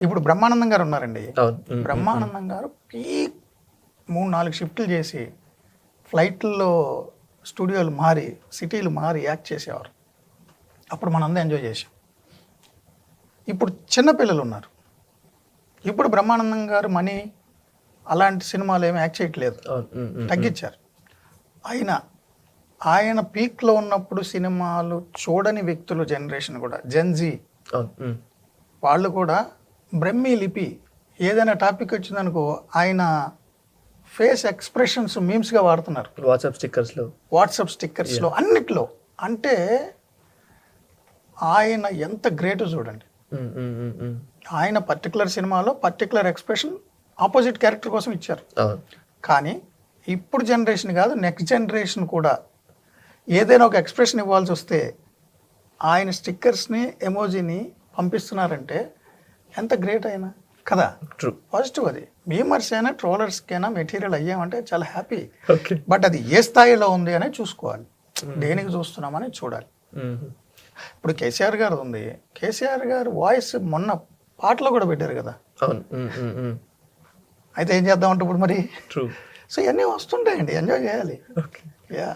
ఇప్పుడు బ్రహ్మానందం గారు ఉన్నారండి. అవును. బ్రహ్మానందం గారు పీక్ 3-4 షిఫ్ట్లు చేసి ఫ్లైట్‌ల్లో స్టూడియోలు మారి, సిటీలు మారి యాక్ట్ చేసేవారు. అప్పుడు మనందరం ఎంజాయ్ చేసాం. ఇప్పుడు చిన్న పిల్లలు ఉన్నారు. ఇప్పుడు బ్రహ్మానందం గారు మనీ అలాంటి సినిమాలు ఏమి యాక్ట్ చేయట్లేదు, తగ్గించారు. అయినా ఆయన పీక్లో ఉన్నప్పుడు సినిమాలు చూడని వ్యక్తులు జనరేషన్ కూడా జెన్జీ వాళ్ళు కూడా బ్రహ్మీ లిపి ఏదైనా టాపిక్ వచ్చిందనుకో ఆయన ఫేస్ ఎక్స్ప్రెషన్స్ మీమ్స్గా వాడుతున్నారు. వాట్సాప్ స్టిక్కర్స్లో అన్నిట్లో. అంటే ఆయన ఎంత గ్రేట్ చూడండి. ఆయన పర్టికులర్ సినిమాలో పర్టికులర్ ఎక్స్ప్రెషన్ ఆపోజిట్ క్యారెక్టర్ కోసం ఇచ్చారు. కానీ ఇప్పుడు జనరేషన్ కాదు, నెక్స్ట్ జనరేషన్ కూడా ఏదైనా ఒక ఎక్స్ప్రెషన్ ఇవ్వాల్సి వస్తే ఆయన స్టిక్కర్స్ని ఎమోజీని పంపిస్తున్నారంటే ఎంత గ్రేట్ అయినా కదా. ట్రూ. పాజిటివ్. అది మీమర్స్ అయినా ట్రోలర్స్కైనా మెటీరియల్ అయ్యామంటే చాలా హ్యాపీ. బట్ అది ఏ స్థాయిలో ఉంది అనేది చూసుకోవాలి, దేనికి చూస్తున్నామని చూడాలి. ఇప్పుడు కేసీఆర్ గారు ఉంది, కేసీఆర్ గారు వాయిస్ మొన్న పాటలో కూడా పెట్టారు కదా. అయితే ఏం చేద్దామంటే ఇప్పుడు మరి సో ఇవన్నీ వస్తుంటాయండి, ఎంజాయ్ చేయాలి. యా.